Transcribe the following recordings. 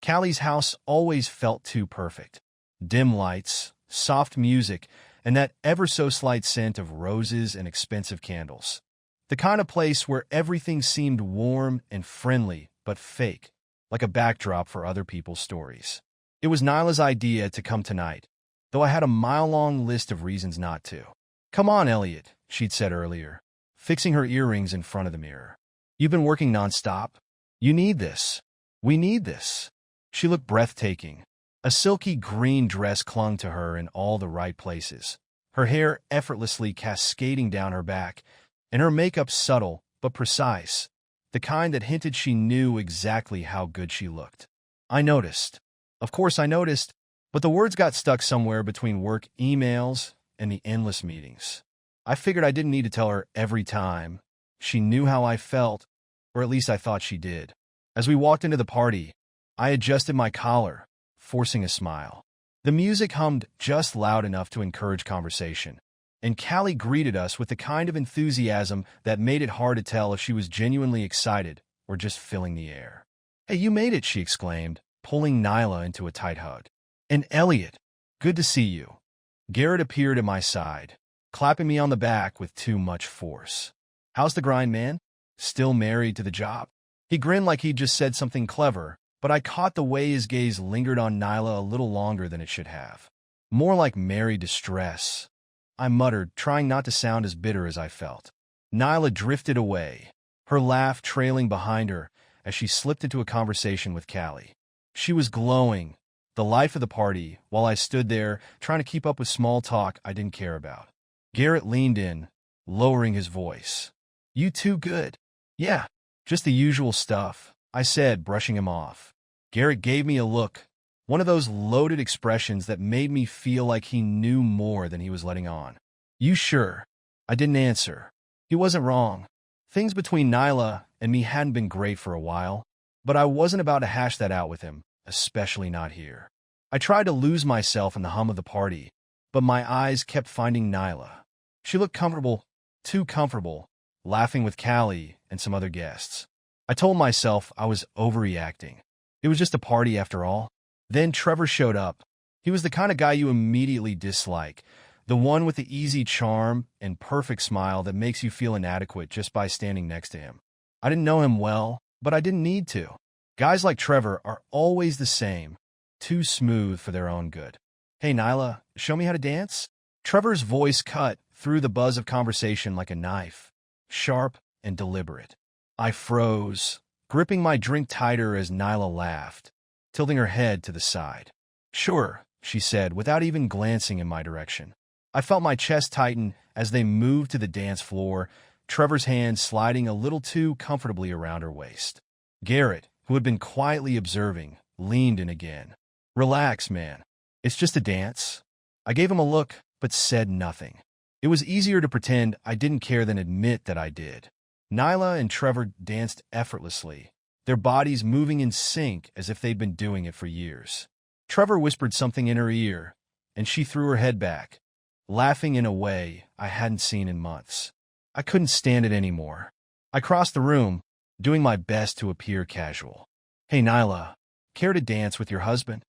Callie's house always felt too perfect. Dim lights, soft music, and that ever-so-slight scent of roses and expensive candles. The kind of place where everything seemed warm and friendly, but fake, like a backdrop for other people's stories. It was Nyla's idea to come tonight, though I had a mile-long list of reasons not to. "Come on, Elliot," she'd said earlier, fixing her earrings in front of the mirror. "You've been working nonstop. You need this. We need this." She looked breathtaking. A silky green dress clung to her in all the right places, her hair effortlessly cascading down her back, and her makeup subtle but precise, the kind that hinted she knew exactly how good she looked. I noticed. Of course I noticed, but the words got stuck somewhere between work emails and the endless meetings. I figured I didn't need to tell her every time. She knew how I felt, or at least I thought she did. As we walked into the party, I adjusted my collar, forcing a smile. The music hummed just loud enough to encourage conversation, and Callie greeted us with the kind of enthusiasm that made it hard to tell if she was genuinely excited or just filling the air. "Hey, you made it," she exclaimed, pulling Nyla into a tight hug. "And Elliot, good to see you." Garrett appeared at my side, clapping me on the back with too much force. "How's the grind, man? Still married to the job?" He grinned like he'd just said something clever, but I caught the way his gaze lingered on Nyla a little longer than it should have. "More like married to stress," I muttered, trying not to sound as bitter as I felt. Nyla drifted away, her laugh trailing behind her as she slipped into a conversation with Callie. She was glowing, the life of the party, while I stood there trying to keep up with small talk I didn't care about. Garrett leaned in, lowering his voice. "You too good?" "Yeah, just the usual stuff," I said, brushing him off. Garrett gave me a look, one of those loaded expressions that made me feel like he knew more than he was letting on. "You sure?" I didn't answer. He wasn't wrong. Things between Nyla and me hadn't been great for a while, but I wasn't about to hash that out with him, especially not here. I tried to lose myself in the hum of the party, but my eyes kept finding Nyla. She looked comfortable, too comfortable, laughing with Callie and some other guests. I told myself I was overreacting. It was just a party after all. Then Trevor showed up. He was the kind of guy you immediately dislike, the one with the easy charm and perfect smile that makes you feel inadequate just by standing next to him. I didn't know him well, but I didn't need to. Guys like Trevor are always the same, too smooth for their own good. "Hey, Nyla, show me how to dance?" Trevor's voice cut through the buzz of conversation like a knife, sharp and deliberate. I froze, gripping my drink tighter as Nyla laughed, tilting her head to the side. "Sure," she said, without even glancing in my direction. I felt my chest tighten as they moved to the dance floor, Trevor's hand sliding a little too comfortably around her waist. Garrett, who had been quietly observing, leaned in again. "Relax, man. It's just a dance." I gave him a look, but said nothing. It was easier to pretend I didn't care than admit that I did. Nyla and Trevor danced effortlessly, their bodies moving in sync as if they'd been doing it for years. Trevor whispered something in her ear, and she threw her head back, laughing in a way I hadn't seen in months. I couldn't stand it anymore. I crossed the room, doing my best to appear casual. "Hey, Nyla, care to dance with your husband?"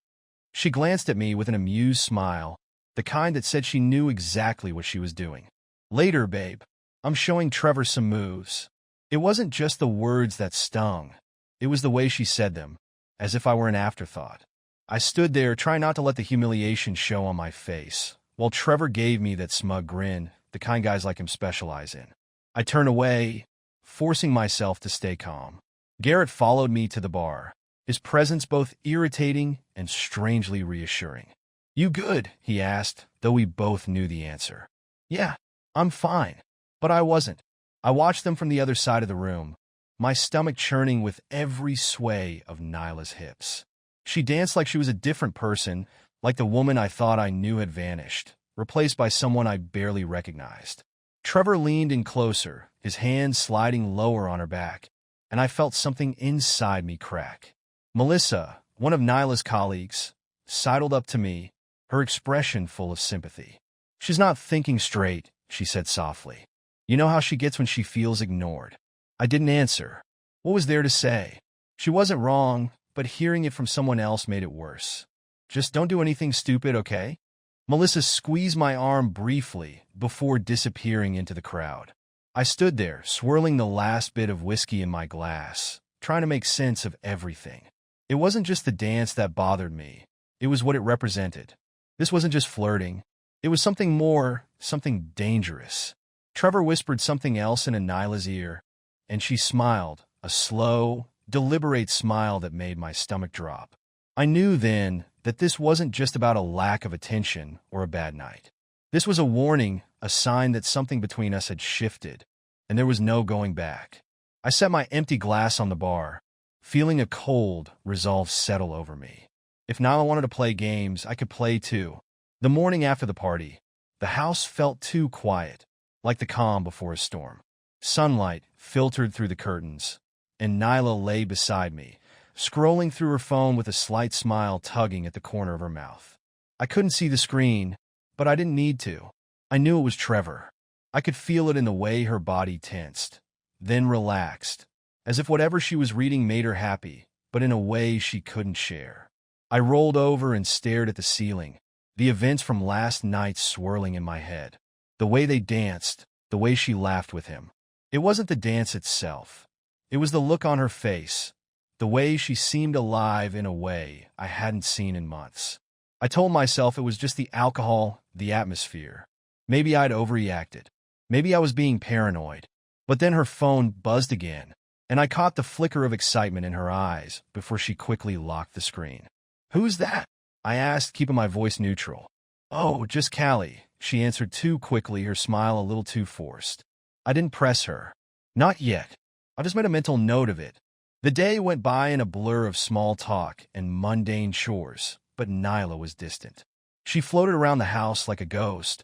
She glanced at me with an amused smile, the kind that said she knew exactly what she was doing. "Later, babe. I'm showing Trevor some moves." It wasn't just the words that stung. It was the way she said them, as if I were an afterthought. I stood there, trying not to let the humiliation show on my face, while Trevor gave me that smug grin, the kind guys like him specialize in. I turned away, forcing myself to stay calm. Garrett followed me to the bar, his presence both irritating and strangely reassuring. "You good?" he asked, though we both knew the answer. "Yeah, I'm fine." But I wasn't. I watched them from the other side of the room, my stomach churning with every sway of Nyla's hips. She danced like she was a different person, like the woman I thought I knew had vanished, replaced by someone I barely recognized. Trevor leaned in closer, his hand sliding lower on her back, and I felt something inside me crack. Melissa, one of Nyla's colleagues, sidled up to me, her expression full of sympathy. "She's not thinking straight," she said softly. "You know how she gets when she feels ignored." I didn't answer. What was there to say? She wasn't wrong, but hearing it from someone else made it worse. Just don't do anything stupid, okay? Melissa squeezed my arm briefly before disappearing into the crowd. I stood there, swirling the last bit of whiskey in my glass, trying to make sense of everything. It wasn't just the dance that bothered me. It was what it represented. This wasn't just flirting. It was something more, something dangerous. Trevor whispered something else in Nyla's ear, and she smiled, a slow, deliberate smile that made my stomach drop. I knew then that this wasn't just about a lack of attention or a bad night. This was a warning, a sign that something between us had shifted, and there was no going back. I set my empty glass on the bar, feeling a cold resolve settle over me. If Nyla wanted to play games, I could play too. The morning after the party, the house felt too quiet, like the calm before a storm. Sunlight filtered through the curtains, and Nyla lay beside me, scrolling through her phone with a slight smile tugging at the corner of her mouth. I couldn't see the screen, but I didn't need to. I knew it was Trevor. I could feel it in the way her body tensed, then relaxed, as if whatever she was reading made her happy, but in a way she couldn't share. I rolled over and stared at the ceiling, the events from last night swirling in my head. The way they danced, the way she laughed with him. It wasn't the dance itself. It was the look on her face, the way she seemed alive in a way I hadn't seen in months. I told myself it was just the alcohol, the atmosphere. Maybe I'd overreacted. Maybe I was being paranoid. But then her phone buzzed again, and I caught the flicker of excitement in her eyes before she quickly locked the screen. "Who's that?" I asked, keeping my voice neutral. "Oh, just Callie," she answered too quickly, her smile a little too forced. I didn't press her. Not yet. I just made a mental note of it. The day went by in a blur of small talk and mundane chores, but Nyla was distant. She floated around the house like a ghost,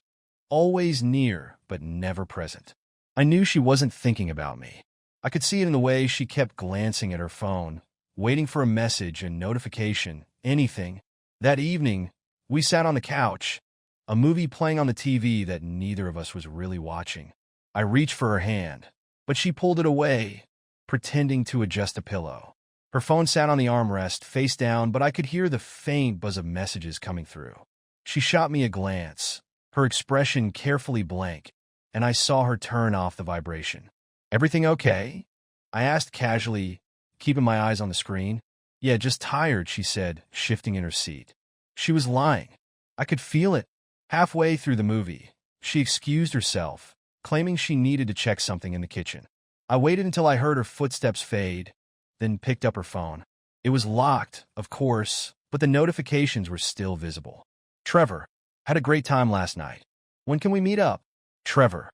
always near but never present. I knew she wasn't thinking about me. I could see it in the way she kept glancing at her phone, waiting for a message, a notification, anything. That evening, we sat on the couch, a movie playing on the TV that neither of us was really watching. I reached for her hand, but she pulled it away, pretending to adjust a pillow. Her phone sat on the armrest, face down, but I could hear the faint buzz of messages coming through. She shot me a glance, her expression carefully blank, and I saw her turn off the vibration. "Everything okay?" I asked casually, keeping my eyes on the screen. "Yeah, just tired," she said, shifting in her seat. She was lying. I could feel it. Halfway through the movie, she excused herself, claiming she needed to check something in the kitchen. I waited until I heard her footsteps fade, then picked up her phone. It was locked, of course, but the notifications were still visible. "Trevor, had a great time last night. When can we meet up?" "Trevor,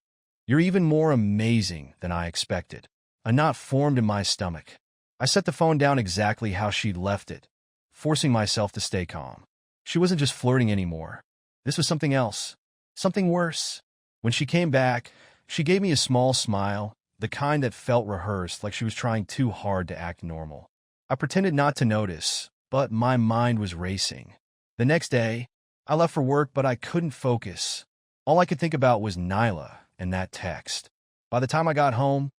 you're even more amazing than I expected." A knot formed in my stomach. I set the phone down exactly how she'd left it, forcing myself to stay calm. She wasn't just flirting anymore. This was something else, something worse. When she came back, she gave me a small smile, the kind that felt rehearsed, like she was trying too hard to act normal. I pretended not to notice, but my mind was racing. The next day, I left for work, but I couldn't focus. All I could think about was Nyla and that text. By the time I got home,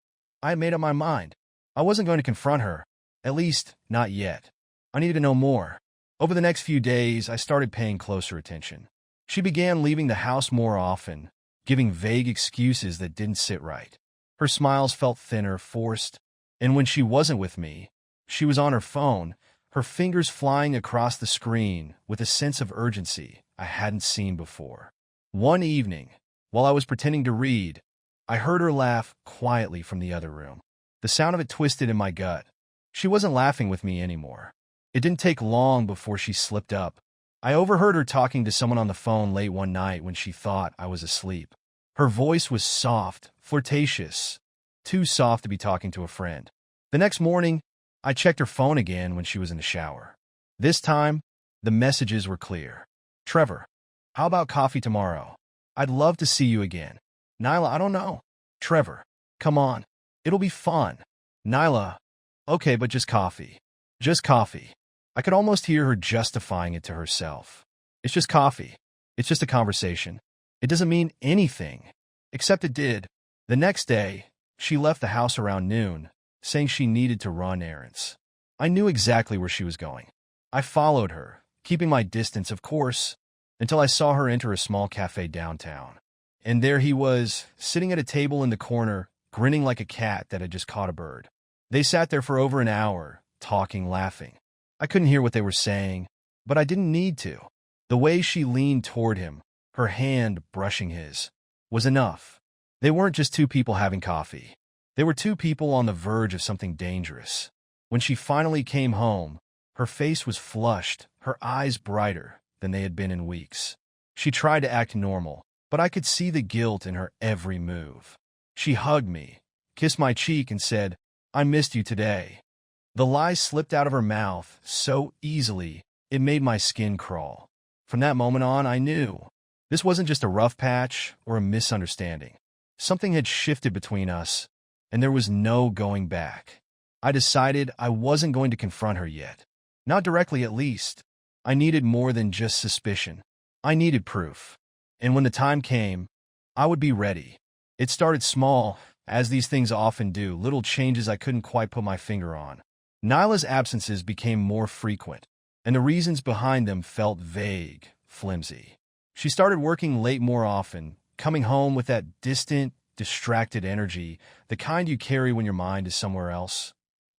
I had made up my mind. I wasn't going to confront her, at least not yet. I needed to know more. Over the next few days, I started paying closer attention. She began leaving the house more often, giving vague excuses that didn't sit right. Her smiles felt thinner, forced, and when she wasn't with me, she was on her phone, her fingers flying across the screen with a sense of urgency I hadn't seen before. One evening, while I was pretending to read, I heard her laugh quietly from the other room. The sound of it twisted in my gut. She wasn't laughing with me anymore. It didn't take long before she slipped up. I overheard her talking to someone on the phone late one night when she thought I was asleep. Her voice was soft, flirtatious, too soft to be talking to a friend. The next morning, I checked her phone again when she was in the shower. This time, the messages were clear. "Trevor, how about coffee tomorrow? I'd love to see you again." "Nyla, I don't know." "Trevor, come on. It'll be fun." "Nyla, okay, but just coffee." "Just coffee." I could almost hear her justifying it to herself. "It's just coffee. It's just a conversation. It doesn't mean anything." Except it did. The next day, she left the house around noon, saying she needed to run errands. I knew exactly where she was going. I followed her, keeping my distance, of course, until I saw her enter a small cafe downtown. And there he was, sitting at a table in the corner, grinning like a cat that had just caught a bird. They sat there for over an hour, talking, laughing. I couldn't hear what they were saying, but I didn't need to. The way she leaned toward him, her hand brushing his, was enough. They weren't just two people having coffee. They were two people on the verge of something dangerous. When she finally came home, her face was flushed, her eyes brighter than they had been in weeks. She tried to act normal, but I could see the guilt in her every move. She hugged me, kissed my cheek, and said, "I missed you today." The lie slipped out of her mouth so easily, it made my skin crawl. From that moment on, I knew this wasn't just a rough patch or a misunderstanding. Something had shifted between us, and there was no going back. I decided I wasn't going to confront her yet. Not directly, at least. I needed more than just suspicion. I needed proof. And when the time came, I would be ready. It started small, as these things often do, little changes I couldn't quite put my finger on. Nyla's absences became more frequent, and the reasons behind them felt vague, flimsy. She started working late more often, coming home with that distant, distracted energy, the kind you carry when your mind is somewhere else,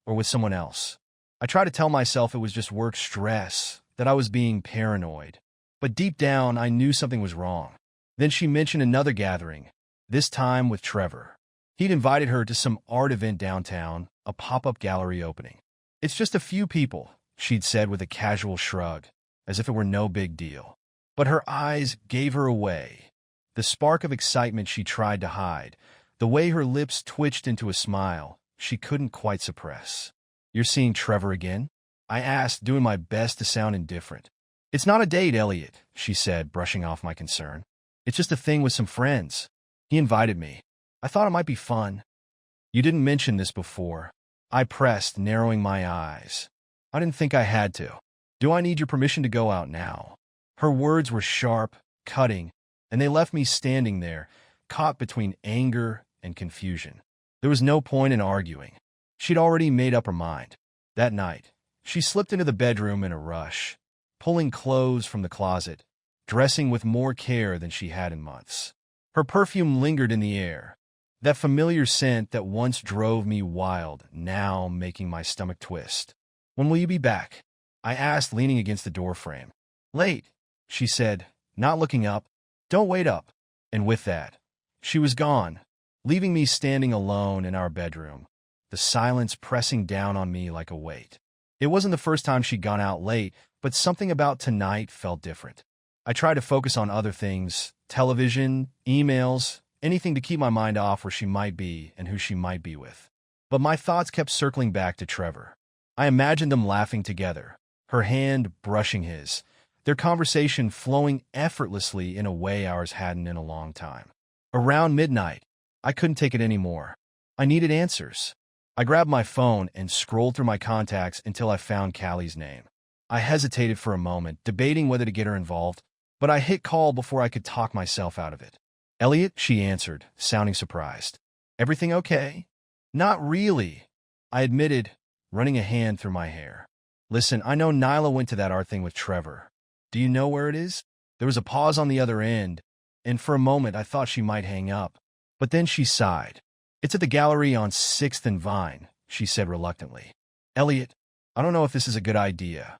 or with someone else. I tried to tell myself it was just work stress, that I was being paranoid. But deep down, I knew something was wrong. Then she mentioned another gathering, this time with Trevor. He'd invited her to some art event downtown, a pop-up gallery opening. "It's just a few people," she'd said with a casual shrug, as if it were no big deal. But her eyes gave her away. The spark of excitement she tried to hide, the way her lips twitched into a smile, she couldn't quite suppress. "You're seeing Trevor again?" I asked, doing my best to sound indifferent. "It's not a date, Elliot," she said, brushing off my concern. "It's just a thing with some friends. He invited me. I thought it might be fun." "You didn't mention this before." I pressed, narrowing my eyes. "I didn't think I had to. Do I need your permission to go out now?" Her words were sharp, cutting, and they left me standing there, caught between anger and confusion. There was no point in arguing. She'd already made up her mind. That night, she slipped into the bedroom in a rush, pulling clothes from the closet, dressing with more care than she had in months. Her perfume lingered in the air, that familiar scent that once drove me wild, now making my stomach twist. "When will you be back?" I asked, leaning against the doorframe. "Late," she said, not looking up. "Don't wait up." And with that, she was gone, leaving me standing alone in our bedroom, the silence pressing down on me like a weight. It wasn't the first time she'd gone out late, but something about tonight felt different. I tried to focus on other things, television, emails, anything to keep my mind off where she might be and who she might be with. But my thoughts kept circling back to Trevor. I imagined them laughing together, her hand brushing his, their conversation flowing effortlessly in a way ours hadn't in a long time. Around midnight, I couldn't take it anymore. I needed answers. I grabbed my phone and scrolled through my contacts until I found Callie's name. I hesitated for a moment, debating whether to get her involved, but I hit call before I could talk myself out of it. "Elliot," she answered, sounding surprised. "Everything okay?" "Not really," I admitted, running a hand through my hair. "Listen, I know Nyla went to that art thing with Trevor. Do you know where it is?" There was a pause on the other end, and for a moment I thought she might hang up. But then she sighed. "It's at the gallery on 6th and Vine," she said reluctantly. "Elliot, I don't know if this is a good idea.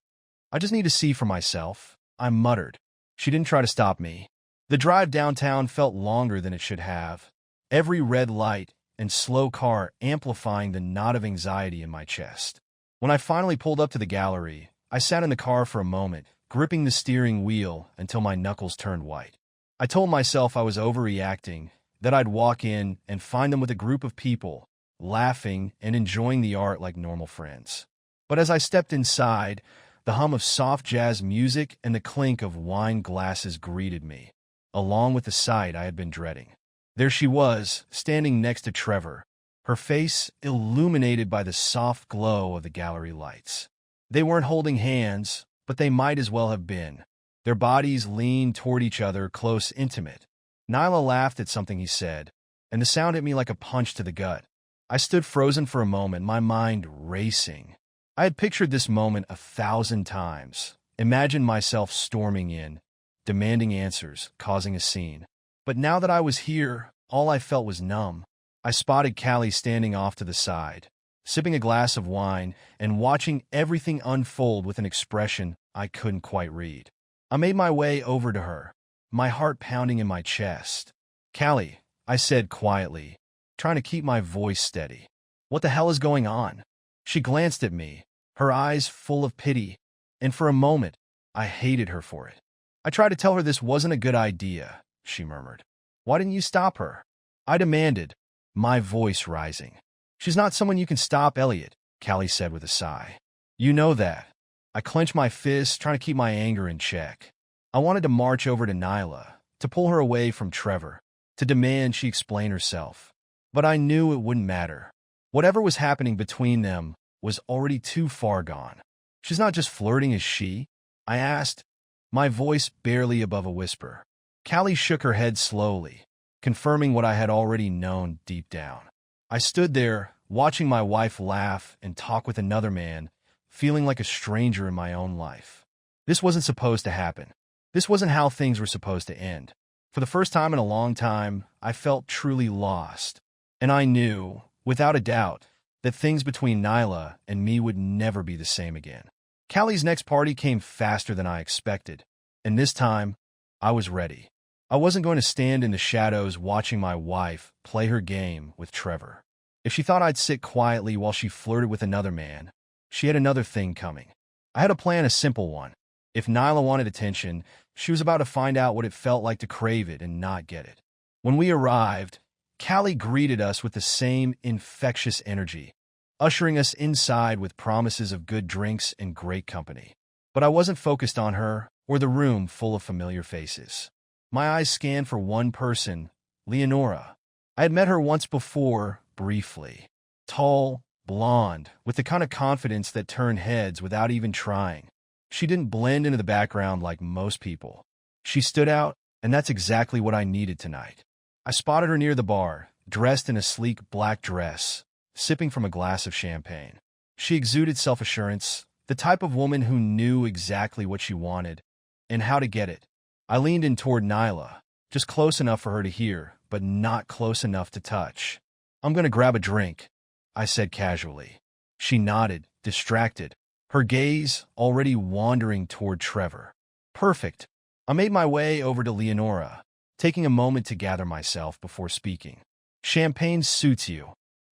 I just need to see for myself," I muttered. She didn't try to stop me. The drive downtown felt longer than it should have, every red light and slow car amplifying the knot of anxiety in my chest. When I finally pulled up to the gallery, I sat in the car for a moment, gripping the steering wheel until my knuckles turned white. I told myself I was overreacting, that I'd walk in and find them with a group of people, laughing and enjoying the art like normal friends. But as I stepped inside, the hum of soft jazz music and the clink of wine glasses greeted me, along with the sight I had been dreading. There she was, standing next to Trevor, her face illuminated by the soft glow of the gallery lights. They weren't holding hands, but they might as well have been. Their bodies leaned toward each other, close, intimate. Nyla laughed at something he said, and the sound hit me like a punch to the gut. I stood frozen for a moment, my mind racing. I had pictured this moment 1,000 times, imagined myself storming in, demanding answers, causing a scene. But now that I was here, all I felt was numb. I spotted Callie standing off to the side, sipping a glass of wine and watching everything unfold with an expression I couldn't quite read. I made my way over to her, my heart pounding in my chest. "Callie," I said quietly, trying to keep my voice steady. "What the hell is going on?" She glanced at me, her eyes full of pity, and for a moment, I hated her for it. "I tried to tell her this wasn't a good idea," she murmured. "Why didn't you stop her?" I demanded, my voice rising. "She's not someone you can stop, Elliot," Callie said with a sigh. "You know that." I clenched my fists, trying to keep my anger in check. I wanted to march over to Nyla, to pull her away from Trevor, to demand she explain herself. But I knew it wouldn't matter. Whatever was happening between them was already too far gone. "She's not just flirting, is she?" I asked, my voice barely above a whisper. Callie shook her head slowly, confirming what I had already known deep down. I stood there, watching my wife laugh and talk with another man, feeling like a stranger in my own life. This wasn't supposed to happen. This wasn't how things were supposed to end. For the first time in a long time, I felt truly lost. And I knew, without a doubt, that things between Nyla and me would never be the same again. Callie's next party came faster than I expected, and this time, I was ready. I wasn't going to stand in the shadows watching my wife play her game with Trevor. If she thought I'd sit quietly while she flirted with another man, she had another thing coming. I had a plan, a simple one. If Nyla wanted attention, she was about to find out what it felt like to crave it and not get it. When we arrived, Callie greeted us with the same infectious energy, ushering us inside with promises of good drinks and great company. But I wasn't focused on her or the room full of familiar faces. My eyes scanned for one person, Leonora. I had met her once before, briefly. Tall, blonde, with the kind of confidence that turned heads without even trying. She didn't blend into the background like most people. She stood out, and that's exactly what I needed tonight. I spotted her near the bar, dressed in a sleek black dress, sipping from a glass of champagne. She exuded self-assurance, the type of woman who knew exactly what she wanted and how to get it. I leaned in toward Nyla, just close enough for her to hear, but not close enough to touch. "I'm going to grab a drink," I said casually. She nodded, distracted, her gaze already wandering toward Trevor. "Perfect." I made my way over to Leonora, taking a moment to gather myself before speaking. "Champagne suits you,"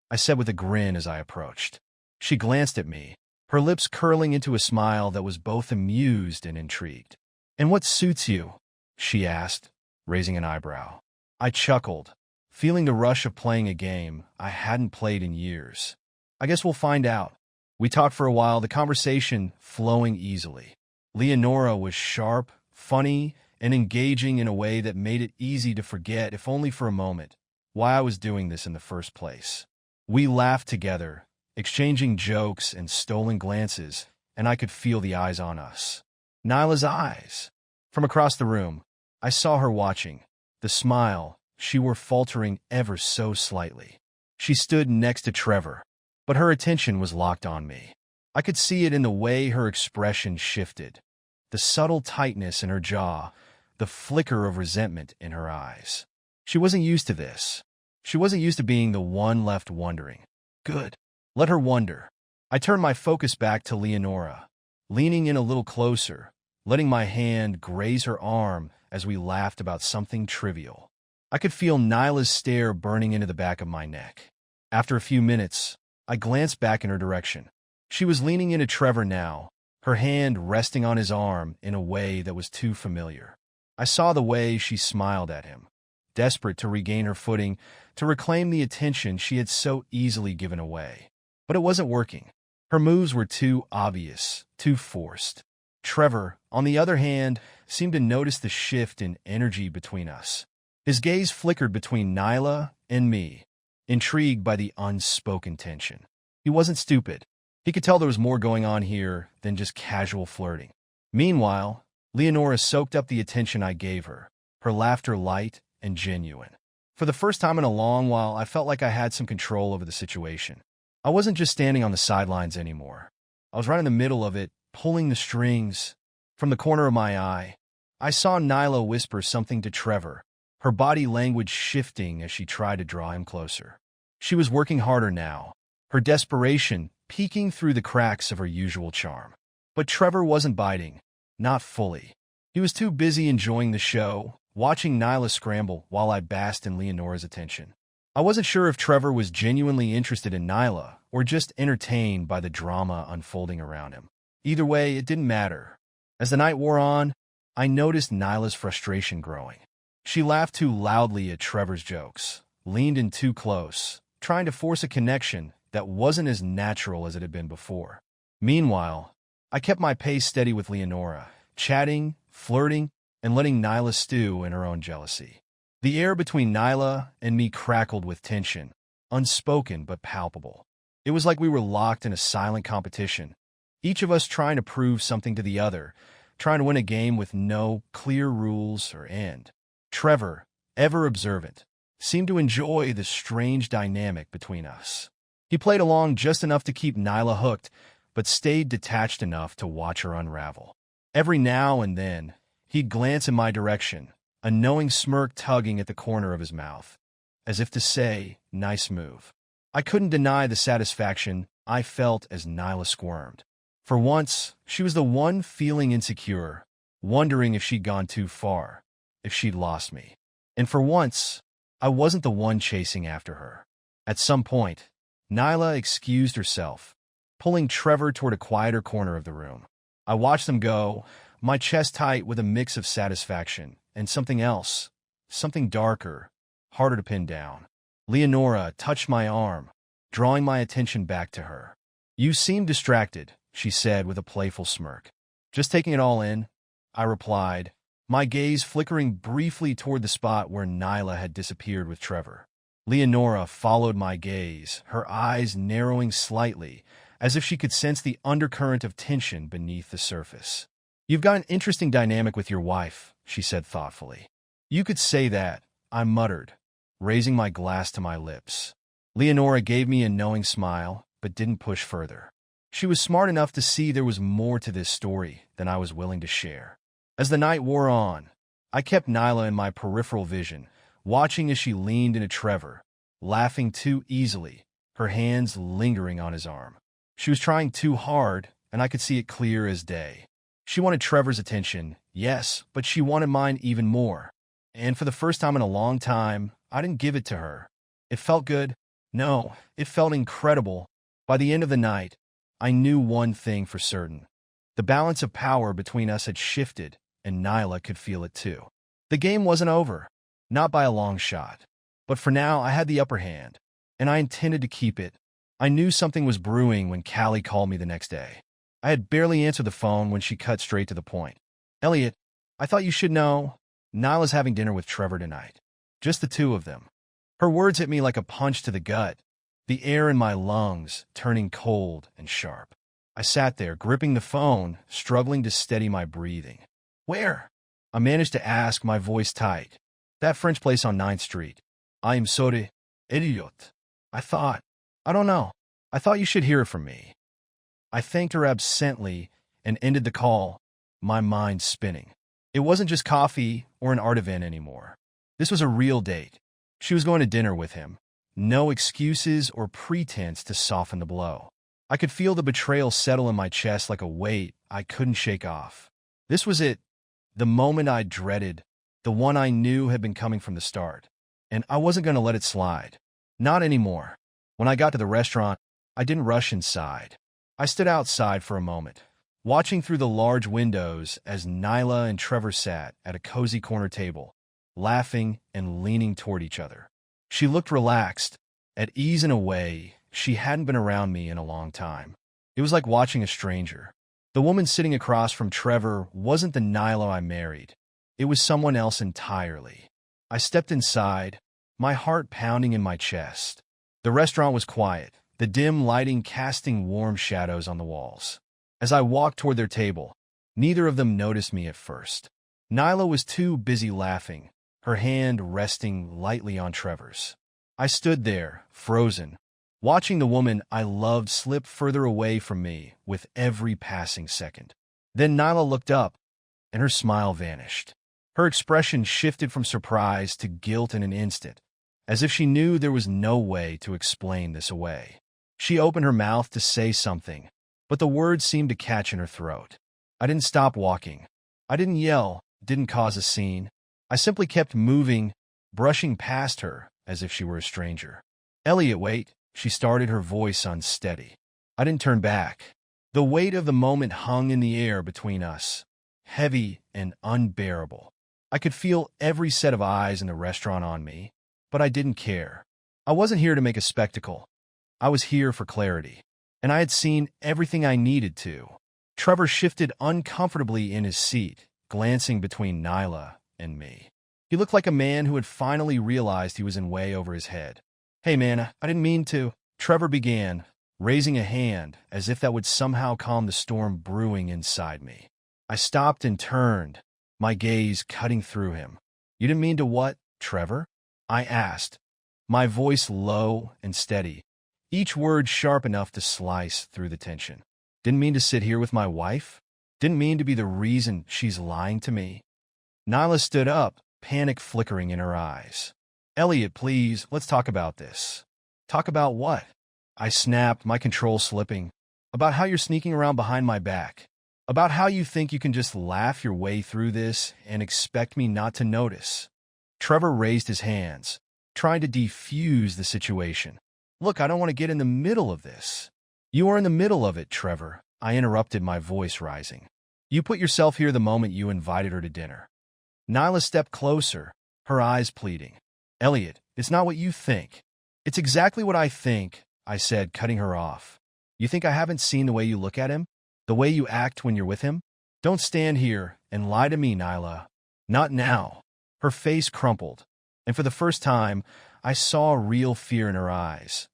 I said with a grin as I approached. She glanced at me, her lips curling into a smile that was both amused and intrigued. "And what suits you?" she asked, raising an eyebrow. I chuckled, feeling the rush of playing a game I hadn't played in years. "I guess we'll find out." We talked for a while, the conversation flowing easily. Leonora was sharp, funny, and engaging in a way that made it easy to forget, if only for a moment, why I was doing this in the first place. We laughed together, exchanging jokes and stolen glances, and I could feel the eyes on us. Nyla's eyes. From across the room, I saw her watching, the smile she wore faltering ever so slightly. She stood next to Trevor, but her attention was locked on me. I could see it in the way her expression shifted, the subtle tightness in her jaw, the flicker of resentment in her eyes. She wasn't used to this. She wasn't used to being the one left wondering. Good. Let her wonder. I turned my focus back to Leonora, leaning in a little closer, letting my hand graze her arm as we laughed about something trivial. I could feel Nyla's stare burning into the back of my neck. After a few minutes, I glanced back in her direction. She was leaning into Trevor now, her hand resting on his arm in a way that was too familiar. I saw the way she smiled at him, desperate to regain her footing, to reclaim the attention she had so easily given away. But it wasn't working. Her moves were too obvious, too forced. Trevor, on the other hand, seemed to notice the shift in energy between us. His gaze flickered between Nyla and me, intrigued by the unspoken tension. He wasn't stupid. He could tell there was more going on here than just casual flirting. Meanwhile, Leonora soaked up the attention I gave her, her laughter light and genuine. For the first time in a long while, I felt like I had some control over the situation. I wasn't just standing on the sidelines anymore. I was right in the middle of it, pulling the strings. From the corner of my eye, I saw Nyla whisper something to Trevor, her body language shifting as she tried to draw him closer. She was working harder now, her desperation peeking through the cracks of her usual charm. But Trevor wasn't biting, not fully. He was too busy enjoying the show, watching Nyla scramble while I basked in Leonora's attention. I wasn't sure if Trevor was genuinely interested in Nyla or just entertained by the drama unfolding around him. Either way, it didn't matter. As the night wore on, I noticed Nyla's frustration growing. She laughed too loudly at Trevor's jokes, leaned in too close, trying to force a connection that wasn't as natural as it had been before. Meanwhile, I kept my pace steady with Leonora, chatting, flirting, and letting Nyla stew in her own jealousy. The air between Nyla and me crackled with tension, unspoken but palpable. It was like we were locked in a silent competition, each of us trying to prove something to the other, trying to win a game with no clear rules or end. Trevor, ever observant, seemed to enjoy the strange dynamic between us. He played along just enough to keep Nyla hooked, but stayed detached enough to watch her unravel. Every now and then, he'd glance in my direction, a knowing smirk tugging at the corner of his mouth, as if to say, "Nice move." I couldn't deny the satisfaction I felt as Nyla squirmed. For once, she was the one feeling insecure, wondering if she'd gone too far, if she'd lost me. And for once, I wasn't the one chasing after her. At some point, Nyla excused herself, pulling Trevor toward a quieter corner of the room. I watched them go, my chest tight with a mix of satisfaction and something else, something darker, harder to pin down. Leonora touched my arm, drawing my attention back to her. "You seem distracted," she said with a playful smirk. "Just taking it all in," I replied, my gaze flickering briefly toward the spot where Nyla had disappeared with Trevor. Leonora followed my gaze, her eyes narrowing slightly, as if she could sense the undercurrent of tension beneath the surface. "You've got an interesting dynamic with your wife," she said thoughtfully. "You could say that," I muttered, raising my glass to my lips. Leonora gave me a knowing smile, but didn't push further. She was smart enough to see there was more to this story than I was willing to share. As the night wore on, I kept Nyla in my peripheral vision, watching as she leaned into Trevor, laughing too easily, her hands lingering on his arm. She was trying too hard, and I could see it clear as day. She wanted Trevor's attention, yes, but she wanted mine even more. And for the first time in a long time, I didn't give it to her. It felt good. No, it felt incredible. By the end of the night, I knew one thing for certain. The balance of power between us had shifted, and Nyla could feel it too. The game wasn't over, not by a long shot. But for now, I had the upper hand, and I intended to keep it. I knew something was brewing when Callie called me the next day. I had barely answered the phone when she cut straight to the point. "Elliot, I thought you should know. Nyla's having dinner with Trevor tonight. Just the two of them." Her words hit me like a punch to the gut, the air in my lungs turning cold and sharp. I sat there, gripping the phone, struggling to steady my breathing. "Where?" I managed to ask, my voice tight. "That French place on 9th Street. I am sorry, idiot. I don't know. I thought you should hear it from me." I thanked her absently and ended the call, my mind spinning. It wasn't just coffee or an art event anymore. This was a real date. She was going to dinner with him. No excuses or pretense to soften the blow. I could feel the betrayal settle in my chest like a weight I couldn't shake off. This was it, the moment I dreaded, the one I knew had been coming from the start. And I wasn't going to let it slide. Not anymore. When I got to the restaurant, I didn't rush inside. I stood outside for a moment, watching through the large windows as Nyla and Trevor sat at a cozy corner table, laughing and leaning toward each other. She looked relaxed, at ease in a way she hadn't been around me in a long time. It was like watching a stranger. The woman sitting across from Trevor wasn't the Nyla I married. It was someone else entirely. I stepped inside, my heart pounding in my chest. The restaurant was quiet, the dim lighting casting warm shadows on the walls. As I walked toward their table, neither of them noticed me at first. Nyla was too busy laughing, her hand resting lightly on Trevor's. I stood there, frozen, watching the woman I loved slip further away from me with every passing second. Then Nyla looked up, and her smile vanished. Her expression shifted from surprise to guilt in an instant, as if she knew there was no way to explain this away. She opened her mouth to say something, but the words seemed to catch in her throat. I didn't stop walking. I didn't yell, didn't cause a scene. I simply kept moving, brushing past her as if she were a stranger. "Elliot, wait," she started, her voice unsteady. I didn't turn back. The weight of the moment hung in the air between us, heavy and unbearable. I could feel every set of eyes in the restaurant on me, but I didn't care. I wasn't here to make a spectacle. I was here for clarity, and I had seen everything I needed to. Trevor shifted uncomfortably in his seat, glancing between Nyla and me. He looked like a man who had finally realized he was in way over his head. "Hey man, I didn't mean to," Trevor began, raising a hand as if that would somehow calm the storm brewing inside me. I stopped and turned, my gaze cutting through him. "You didn't mean to what, Trevor?" I asked, my voice low and steady, each word sharp enough to slice through the tension. "Didn't mean to sit here with my wife? Didn't mean to be the reason she's lying to me?" Nyla stood up, panic flickering in her eyes. "Elliot, please, let's talk about this." "Talk about what?" I snapped, my control slipping. "About how you're sneaking around behind my back. About how you think you can just laugh your way through this and expect me not to notice." Trevor raised his hands, trying to defuse the situation. "Look, I don't want to get in the middle of this." "You are in the middle of it, Trevor," I interrupted, my voice rising. "You put yourself here the moment you invited her to dinner." Nyla stepped closer, her eyes pleading. "Elliot, it's not what you think." "It's exactly what I think," I said, cutting her off. "You think I haven't seen the way you look at him? The way you act when you're with him? Don't stand here and lie to me, Nyla. Not now." Her face crumpled, and for the first time, I saw real fear in her eyes.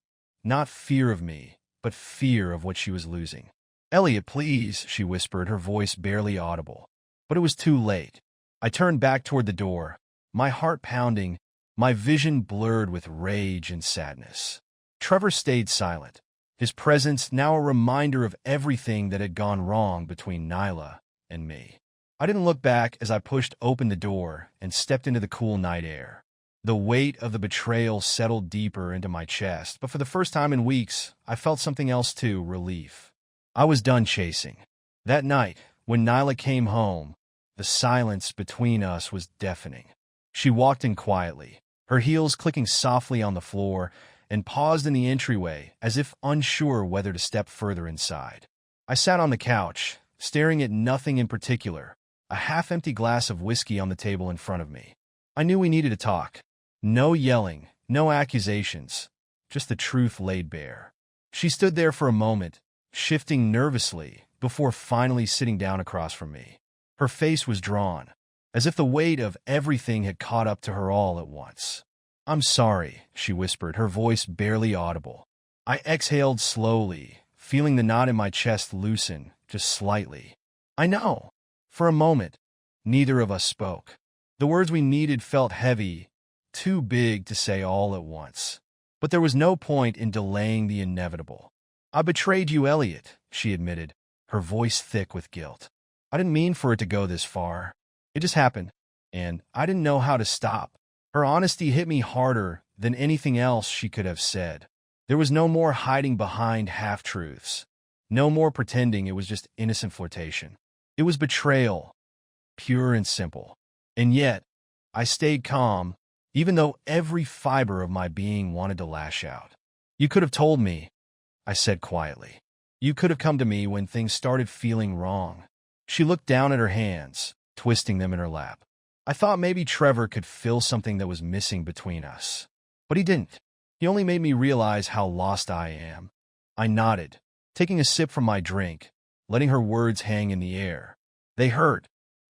Not fear of me, but fear of what she was losing. "Elliot, please," she whispered, her voice barely audible. But it was too late. I turned back toward the door, my heart pounding, my vision blurred with rage and sadness. Trevor stayed silent, his presence now a reminder of everything that had gone wrong between Nyla and me. I didn't look back as I pushed open the door and stepped into the cool night air. The weight of the betrayal settled deeper into my chest, but for the first time in weeks, I felt something else too, relief. I was done chasing. That night, when Nyla came home, the silence between us was deafening. She walked in quietly, her heels clicking softly on the floor, and paused in the entryway as if unsure whether to step further inside. I sat on the couch, staring at nothing in particular, a half-empty glass of whiskey on the table in front of me. I knew we needed to talk. No yelling, no accusations, just the truth laid bare. She stood there for a moment, shifting nervously, before finally sitting down across from me. Her face was drawn, as if the weight of everything had caught up to her all at once. "I'm sorry," she whispered, her voice barely audible. I exhaled slowly, feeling the knot in my chest loosen, just slightly. "I know." For a moment, neither of us spoke. The words we needed felt heavy, too big to say all at once. But there was no point in delaying the inevitable. "I betrayed you, Elliot," she admitted, her voice thick with guilt. "I didn't mean for it to go this far. It just happened, and I didn't know how to stop." Her honesty hit me harder than anything else she could have said. There was no more hiding behind half-truths. No more pretending it was just innocent flirtation. It was betrayal, pure and simple. And yet, I stayed calm, even though every fiber of my being wanted to lash out. "You could have told me," I said quietly. "You could have come to me when things started feeling wrong." She looked down at her hands, twisting them in her lap. I thought maybe Trevor could fill something that was missing between us. But he didn't. He only made me realize how lost I am. I nodded, taking a sip from my drink, letting her words hang in the air. They hurt,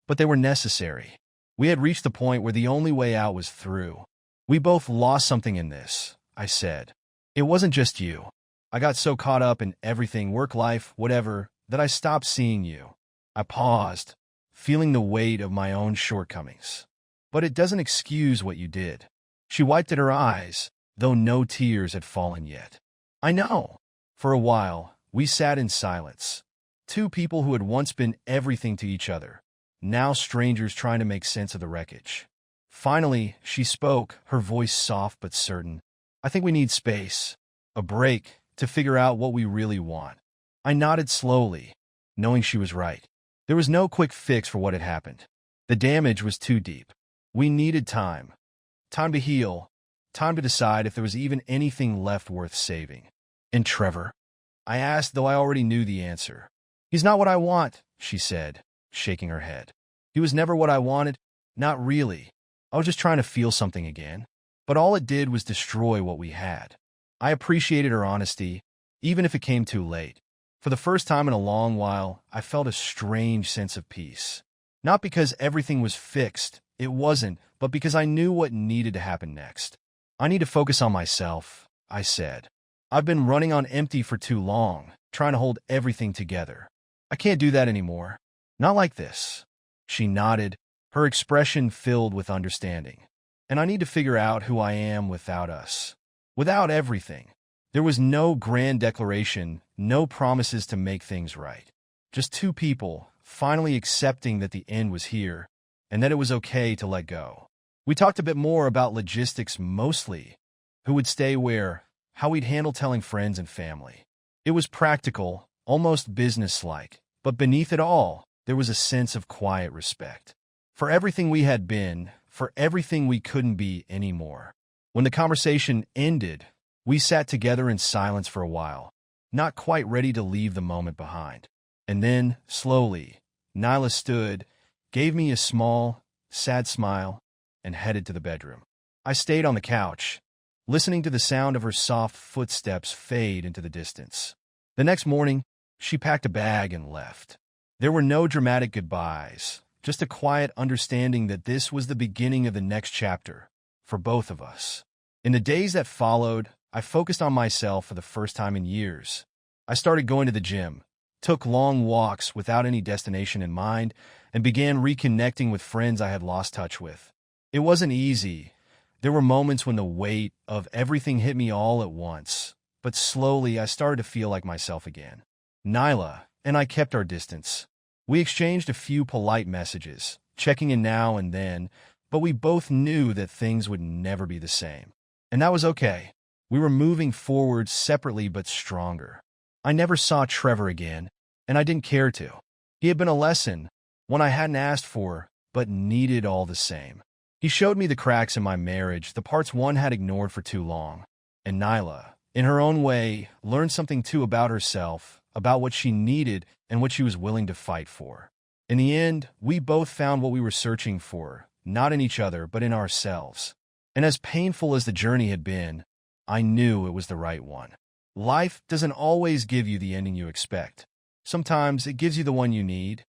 but they were necessary. We had reached the point where the only way out was through. "We both lost something in this," I said. "It wasn't just you. I got so caught up in everything, work, life, whatever, that I stopped seeing you." I paused, feeling the weight of my own shortcomings. "But it doesn't excuse what you did." She wiped at her eyes, though no tears had fallen yet. I know. For a while, we sat in silence. Two people who had once been everything to each other, now strangers trying to make sense of the wreckage. Finally, she spoke, her voice soft but certain. I think we need space, a break, to figure out what we really want. I nodded slowly, knowing she was right. There was no quick fix for what had happened. The damage was too deep. We needed time. Time to heal. Time to decide if there was even anything left worth saving. And Trevor? I asked, though I already knew the answer. He's not what I want, she said, shaking her head. He was never what I wanted. Not really. I was just trying to feel something again. But all it did was destroy what we had. I appreciated her honesty, even if it came too late. For the first time in a long while, I felt a strange sense of peace. Not because everything was fixed, it wasn't, but because I knew what needed to happen next. I need to focus on myself, I said. I've been running on empty for too long, trying to hold everything together. I can't do that anymore. Not like this. She nodded, her expression filled with understanding. And I need to figure out who I am without us. Without everything. There was no grand declaration, no promises to make things right. Just two people, finally accepting that the end was here, and that it was okay to let go. We talked a bit more about logistics mostly. Who would stay where, how we'd handle telling friends and family. It was practical, almost businesslike, but beneath it all, there was a sense of quiet respect. For everything we had been, for everything we couldn't be anymore. When the conversation ended, we sat together in silence for a while, not quite ready to leave the moment behind. And then, slowly, Nyla stood, gave me a small, sad smile, and headed to the bedroom. I stayed on the couch, listening to the sound of her soft footsteps fade into the distance. The next morning, she packed a bag and left. There were no dramatic goodbyes, just a quiet understanding that this was the beginning of the next chapter, for both of us. In the days that followed, I focused on myself for the first time in years. I started going to the gym, took long walks without any destination in mind, and began reconnecting with friends I had lost touch with. It wasn't easy. There were moments when the weight of everything hit me all at once, but slowly I started to feel like myself again. Nyla and I kept our distance. We exchanged a few polite messages, checking in now and then, but we both knew that things would never be the same. And that was okay. We were moving forward separately but stronger. I never saw Trevor again, and I didn't care to. He had been a lesson, one I hadn't asked for, but needed all the same. He showed me the cracks in my marriage, the parts one had ignored for too long. And Nyla, in her own way, learned something too about herself, about what she needed and what she was willing to fight for. In the end, we both found what we were searching for, not in each other, but in ourselves. And as painful as the journey had been, I knew it was the right one. Life doesn't always give you the ending you expect. Sometimes it gives you the one you need.